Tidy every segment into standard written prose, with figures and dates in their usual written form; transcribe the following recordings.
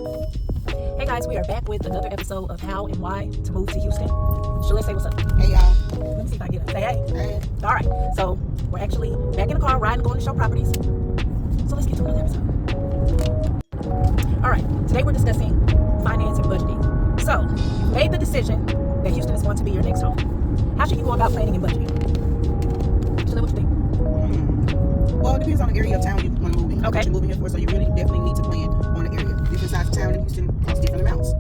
Hey guys, we are back with another episode of How and Why to Move to Houston. Shalyn, say what's up. Hey y'all. Let me see if I get it. Say hey. Hey. All right, so we're actually back in the car riding, going to show properties. So let's get to another episode. All right, today we're discussing finance and budgeting. So you've made the decision that Houston is going to be your next home. How should you go about planning and budgeting? Shalyn, what you think? Well, it depends on the area of town you want to move in. Okay. What you're moving here for, so you really definitely need to plan on the area. Different sides of town in Houston cost different amounts.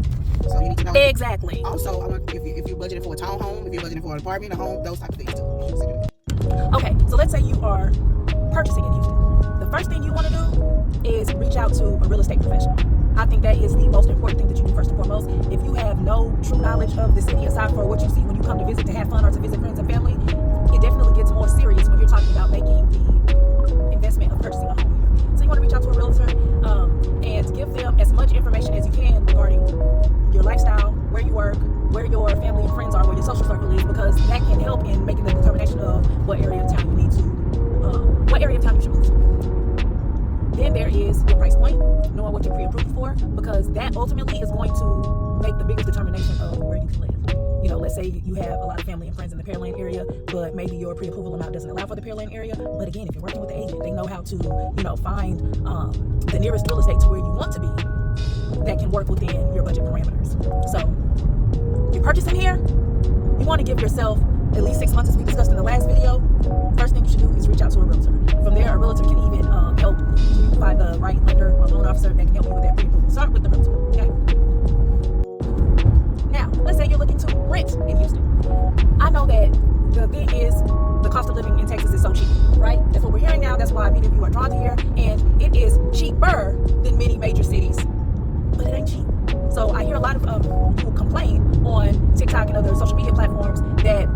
So you need to know. Exactly. Also, if you're budgeting for a townhome, if you're budgeting for an apartment, a home, those type of things too. You should consider that. Okay, so let's say you are purchasing in Houston. The first thing you want to do is reach out to a real estate professional. I think that is the most important thing that you do first and foremost. If you have no true knowledge of the city aside for what you see when you come to visit to have fun or to visit friends and family, it definitely gets more serious when you're talking about making the investment of purchasing a home here. So you want to reach out to a realtor and give them as much information as you can regarding your lifestyle, where you work, where your family and friends are, where your social circle is, because that can help in making the determination of what area of town you need to, what area of town you should move to. Then there is your price point, knowing what you're pre-approved for, because that ultimately is going to make the biggest determination of where you can live. You know, let's say you have a lot of family and friends in the Pearland area, but maybe your pre-approval amount doesn't allow for the Pearland area. But again, if you're working with the agent, they know how to, find the nearest real estate to where you want to be that can work within your budget parameters. So you're purchasing here, you want to give yourself at least 6 months, as we discussed in the last video. First thing you should do is reach out to a realtor. From there, a realtor can even help you find the right lender or loan officer that can help you with that pre-approval. Start with the realtor, okay? Now, let's say you're looking to rent in Houston. I know that the thing is, the cost of living in Texas is so cheap, right? That's what we're hearing now. That's why many of you are drawn to here. And it is cheaper than many major cities, but it ain't cheap. So I hear a lot of people complain on TikTok and other social media platforms that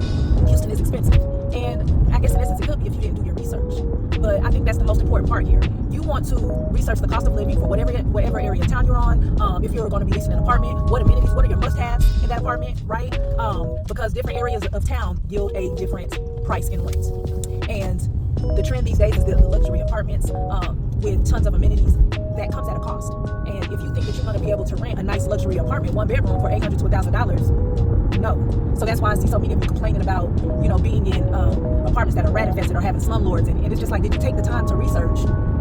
Houston is expensive. And I guess in essence it could be if you didn't do your research. But I think that's the most important part here. You want to research the cost of living for whatever area of town you're on. If you're going to be leasing an apartment, what amenities, what are your must-haves in that apartment, right? Because different areas of town yield a different price in rent. And the trend these days is the luxury apartments with tons of amenities. That comes at a cost. And if you think that you're going to be able to rent a nice luxury apartment, one bedroom for $800 to $1,000, no. So that's why I see so many of you complaining about, being in apartments that are rat infested or having slumlords. And it's just like, did you take the time to research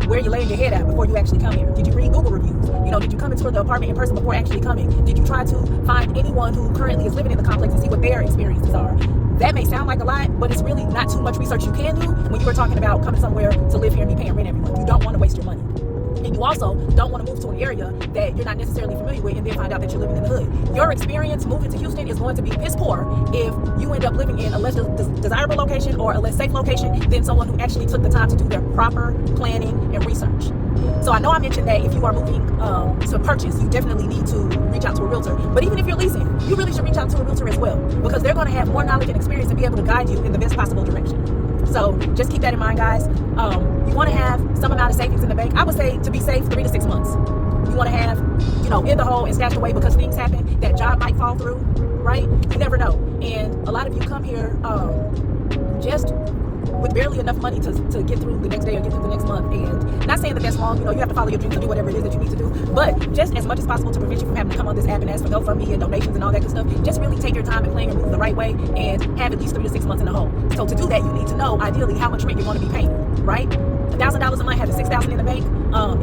where you're laying your head at before you actually come here? Did you read Google reviews? Did you come and tour the apartment in person before actually coming? Did you try to find anyone who currently is living in the complex and see what their experiences are? That may sound like a lot, but it's really not too much research you can do when you are talking about coming somewhere to live here and be paying rent every month. You don't want to waste your money. And you also don't want to move to an area that you're not necessarily familiar with and then find out that you're living in the hood. Your experience moving to Houston is going to be piss poor if you end up living in a less desirable location or a less safe location than someone who actually took the time to do their proper planning and research. So I know I mentioned that if you are moving to purchase, you definitely need to reach out to a realtor. But even if you're leasing, you really should reach out to a realtor as well, because they're going to have more knowledge and experience and be able to guide you in the best possible direction. So just keep that in mind, guys. You want to have some amount of savings in the bank. I would say, to be safe, 3 to 6 months. You want to have, in the hole and stashed away, because things happen. That job might fall through, right? You never know. And a lot of you come here just with barely enough money to get through the next day or get through the next month. And not saying that that's wrong. You have to follow your dreams and do whatever it is that you need to do. But just as much as possible to prevent you from having to come on this app and ask for GoFundMe and donations and all that good stuff, just really take your time and plan your move the right way and have at least 3 to 6 months in the hole. So to do that, you need to know ideally how much rent you're going to be paying, right? $1,000 a month, having $6,000 in the bank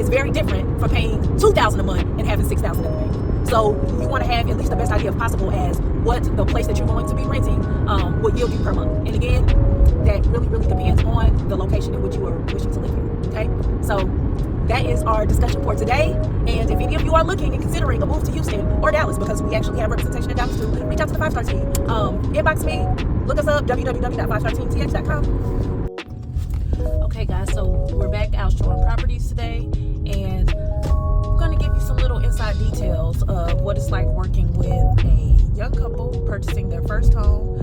is very different from paying $2,000 a month and having $6,000 in the bank. So you want to have at least the best idea of possible as what the place that you're going to be renting will yield you per month. And again, that really, really depends on the location in which you are wishing to live here, okay? So that is our discussion for today. And if any of you are looking and considering a move to Houston or Dallas, because we actually have representation in Dallas too, reach out to the 5-Star team. Inbox me, look us up, www.5starteamth.com. Okay, guys, so we're back out showing properties today, and I'm going to give you some little inside details of what it's like working with a young couple purchasing their first home.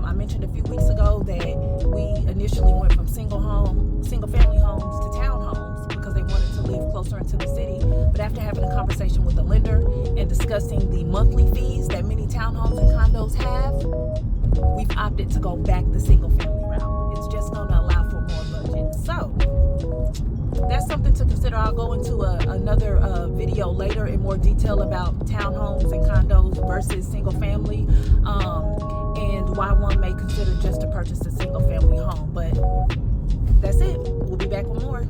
I mentioned a few weeks ago that we initially went from single family homes to townhomes because they wanted to live closer into the city. But after having a conversation with the lender and discussing the monthly fees that many townhomes and condos have, we've opted to go back the single family route. It's just going to allow for more budget. So that's something to consider. I'll go into another video later in more detail about townhomes and condos versus single family, and why one may consider just to purchase a single family home. But that's it. We'll be back with more.